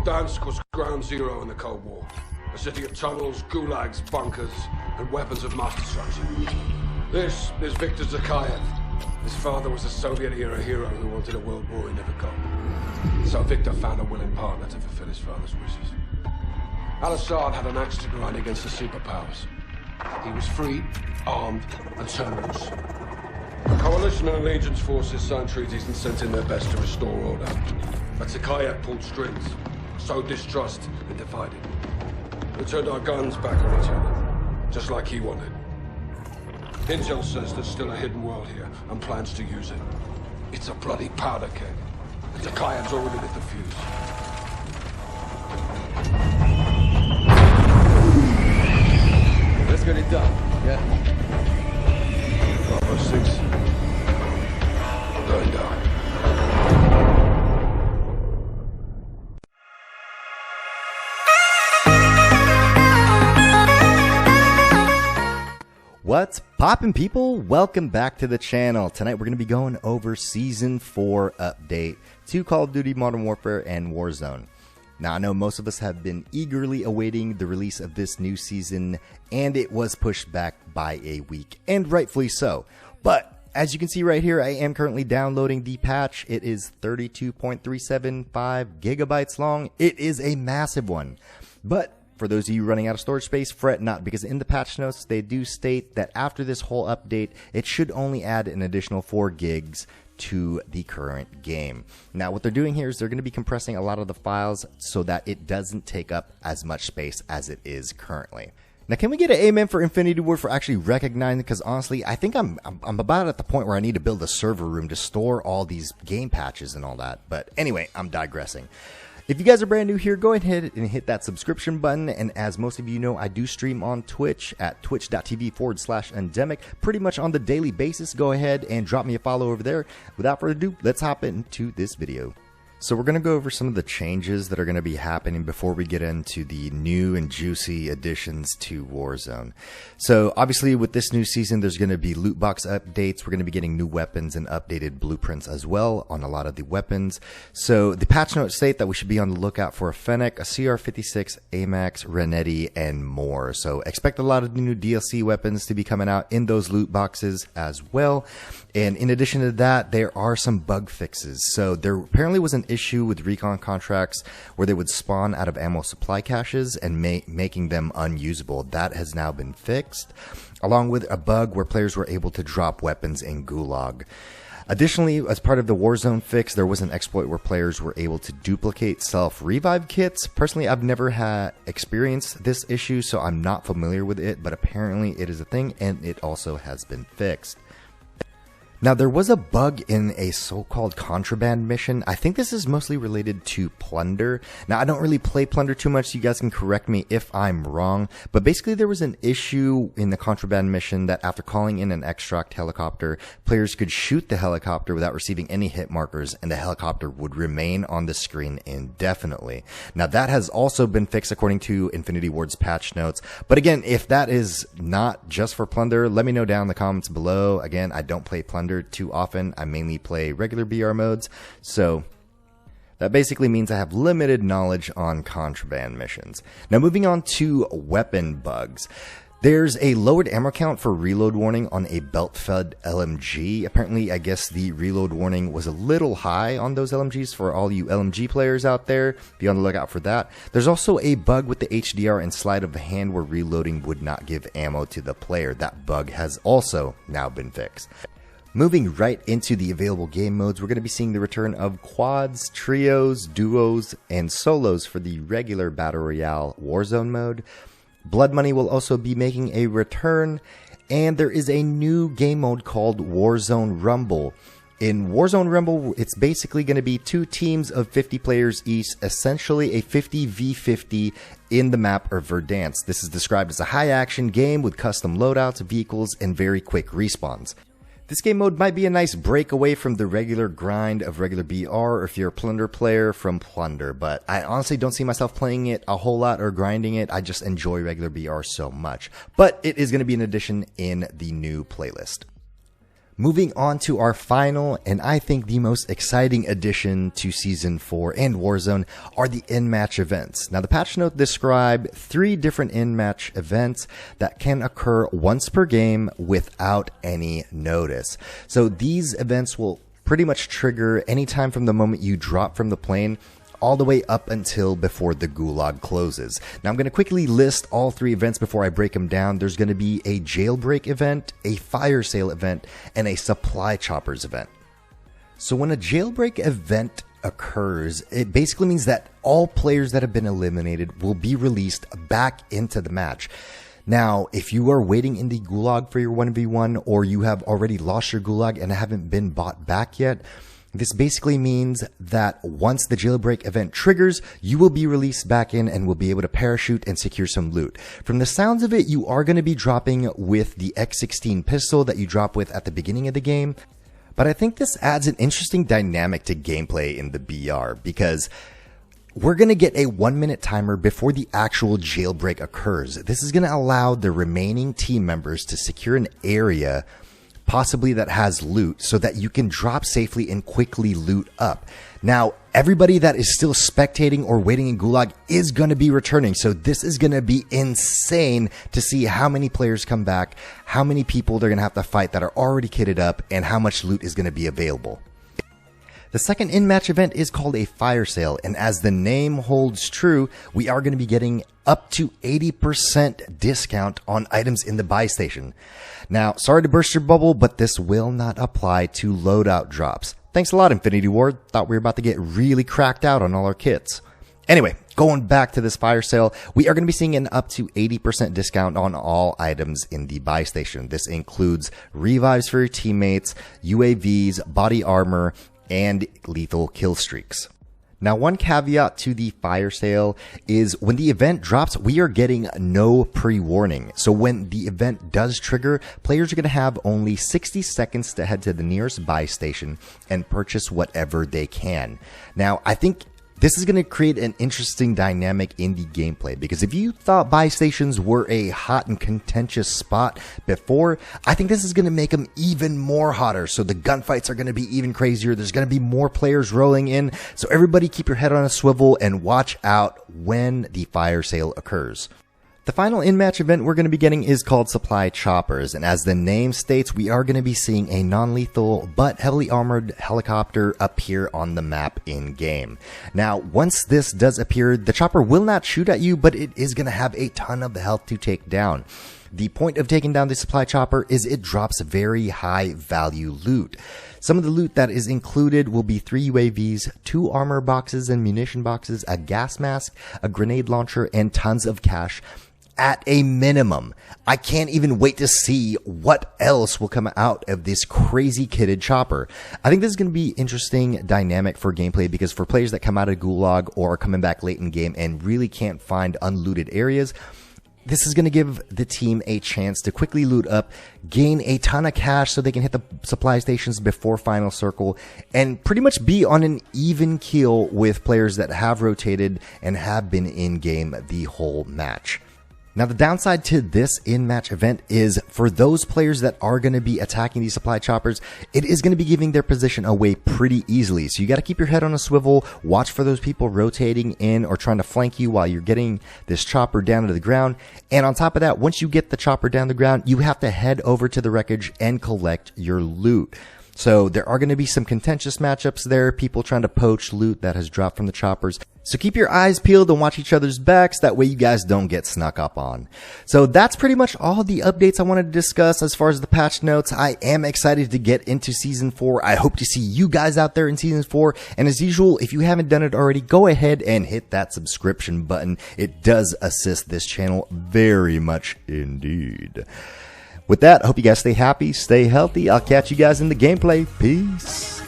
Gdansk was ground zero in the Cold War. A city of tunnels, gulags, bunkers, and weapons of mass destruction. This is Viktor Zakhaev. His father was a Soviet-era hero who wanted a world war he never got. So Viktor found a willing partner to fulfill his father's wishes. Al-Assad had an axe to grind against the superpowers. He was free, armed, and turned loose. Coalition and allegiance forces signed treaties and sent in their best to restore order. But Zakhaev pulled strings, sowed distrust, and divided. We turned our guns back on each other, just like he wanted. Intel says there's still a hidden world here, and plans to use it. It's a bloody powder keg. And Zakhaev's already lit the fuse. Let's get it done, yeah? Bravo 6. Going down. What's poppin', people? Welcome back to the channel. Tonight we're going to be going over Season 4 update to Call of Duty Modern Warfare and Warzone. Now, I know most of us have been eagerly awaiting the release of this new season, and it was pushed back by a week, and rightfully so. But as you can see right here, I am currently downloading the patch. It is 32.375 gigabytes long. It is a massive one. But for those of you running out of storage space, fret not, because in the patch notes, they do state that after this whole update, it should only add an additional 4 gigs to the current game. Now, what they're doing here is they're going to be compressing a lot of the files so that it doesn't take up as much space as it is currently. Now, can we get an amen for Infinity Ward for actually recognizing? Because honestly, I think I'm about at the point where I need to build a server room to store all these game patches and all that. But anyway, I'm digressing. If you guys are brand new here, go ahead and hit that subscription button. And as most of you know, I do stream on Twitch at twitch.tv/Undemic pretty much on the daily basis. Go ahead and drop me a follow over there. Without further ado, let's hop into this video. So we're going to go over some of the changes that are going to be happening before we get into the new and juicy additions to Warzone. So obviously with this new season, there's going to be loot box updates. We're going to be getting new weapons and updated blueprints as well on a lot of the weapons. So the patch notes state that we should be on the lookout for a Fennec, a CR-56, AMAX, Renetti, and more. So expect a lot of new DLC weapons to be coming out in those loot boxes as well. And in addition to that, there are some bug fixes. So there apparently was an issue with recon contracts where they would spawn out of ammo supply caches and making them unusable. That has now been fixed, along with a bug where players were able to drop weapons in Gulag. Additionally, as part of the Warzone fix, there was an exploit where players were able to duplicate self-revive kits. Personally, I've never experienced this issue, so I'm not familiar with it, but apparently it is a thing, and it also has been fixed. Now, there was a bug in a so-called Contraband mission. I think this is mostly related to Plunder. Now, I don't really play Plunder too much, so you guys can correct me if I'm wrong. But basically, there was an issue in the Contraband mission that after calling in an extract helicopter, players could shoot the helicopter without receiving any hit markers, and the helicopter would remain on the screen indefinitely. Now, that has also been fixed according to Infinity Ward's patch notes. But again, if that is not just for Plunder, let me know down in the comments below. Again, I don't play Plunder too often. I mainly play regular BR modes, so that basically means I have limited knowledge on Contraband missions. Now, moving on to weapon bugs. There's a lowered ammo count for reload warning on a belt-fed LMG. Apparently, I guess the reload warning was a little high on those LMGs for all you LMG players out there. Be on the lookout for that. There's also a bug with the HDR and sleight of the hand where reloading would not give ammo to the player. That bug has also now been fixed. Moving right into the available game modes, we're going to be seeing the return of quads, trios, duos, and solos for the regular Battle Royale Warzone mode. Blood Money will also be making a return, and there is a new game mode called Warzone Rumble. In Warzone Rumble, it's basically going to be 2 teams of 50 players each, essentially a 50v50 in the map of Verdansk. This is described as a high-action game with custom loadouts, vehicles, and very quick respawns. This game mode might be a nice break away from the regular grind of regular BR, or if you're a Plunder player, from Plunder, but I honestly don't see myself playing it a whole lot or grinding it. I just enjoy regular BR so much. But it is going to be an addition in the new playlist. Moving on to our final, and I think the most exciting addition to Season 4 and Warzone are the in-match events. Now, the patch note describe 3 different in-match events that can occur once per game without any notice. So these events will pretty much trigger anytime from the moment you drop from the plane all the way up until before the gulag closes. Now I'm going to quickly list all 3 events before I break them down. There's going to be a jailbreak event, a fire sale event, and a supply choppers event. So when a jailbreak event occurs, it basically means that all players that have been eliminated will be released back into the match. Now, if you are waiting in the gulag for your 1v1, or you have already lost your gulag and haven't been bought back yet, this basically means that once the jailbreak event triggers, you will be released back in and will be able to parachute and secure some loot. From the sounds of it, you are going to be dropping with the X16 pistol that you drop with at the beginning of the game. But I think this adds an interesting dynamic to gameplay in the BR, because we're going to get a 1-minute timer before the actual jailbreak occurs. This is going to allow the remaining team members to secure an area possibly that has loot, so that you can drop safely and quickly loot up. Now, everybody that is still spectating or waiting in gulag is going to be returning, so this is going to be insane to see how many players come back, how many people they're going to have to fight that are already kitted up, and how much loot is going to be available. The second in-match event is called a fire sale, and as the name holds true, we are going to be getting up to 80% discount on items in the buy station. Now, sorry to burst your bubble, but this will not apply to loadout drops. Thanks a lot, Infinity Ward. Thought we were about to get really cracked out on all our kits. Anyway, going back to this fire sale, we are going to be seeing an up to 80% discount on all items in the buy station. This includes revives for your teammates, UAVs, body armor, and lethal kill streaks. Now, one caveat to the fire sale is when the event drops, we are getting no pre-warning. So when the event does trigger, players are going to have only 60 seconds to head to the nearest buy station and purchase whatever they can. Now, I think this is going to create an interesting dynamic in the gameplay, because if you thought buy stations were a hot and contentious spot before, I think this is going to make them even more hotter. So the gunfights are going to be even crazier. There's going to be more players rolling in. So everybody keep your head on a swivel and watch out when the fire sale occurs. The final in-match event we're going to be getting is called Supply Choppers, and as the name states, we are going to be seeing a non-lethal but heavily armored helicopter appear on the map in-game. Now, once this does appear, the chopper will not shoot at you, but it is going to have a ton of health to take down. The point of taking down the supply chopper is it drops very high value loot. Some of the loot that is included will be 3 UAVs, 2 armor boxes and munition boxes, a gas mask, a grenade launcher, and tons of cash. At a minimum, I can't even wait to see what else will come out of this crazy kitted chopper. I think this is going to be interesting dynamic for gameplay, because for players that come out of Gulag or are coming back late in game and really can't find unlooted areas, this is going to give the team a chance to quickly loot up, gain a ton of cash so they can hit the supply stations before final circle, and pretty much be on an even keel with players that have rotated and have been in game the whole match. Now, the downside to this in-match event is for those players that are going to be attacking these supply choppers, it is going to be giving their position away pretty easily. So you got to keep your head on a swivel, watch for those people rotating in or trying to flank you while you're getting this chopper down to the ground. And on top of that, once you get the chopper down to the ground, you have to head over to the wreckage and collect your loot. So there are going to be some contentious matchups there, people trying to poach loot that has dropped from the choppers. So keep your eyes peeled and watch each other's backs. That way you guys don't get snuck up on. So that's pretty much all the updates I wanted to discuss as far as the patch notes. I am excited to get into Season 4. I hope to see you guys out there in Season 4. And as usual, if you haven't done it already, go ahead and hit that subscription button. It does assist this channel very much indeed. With that, I hope you guys stay happy, stay healthy. I'll catch you guys in the gameplay. Peace.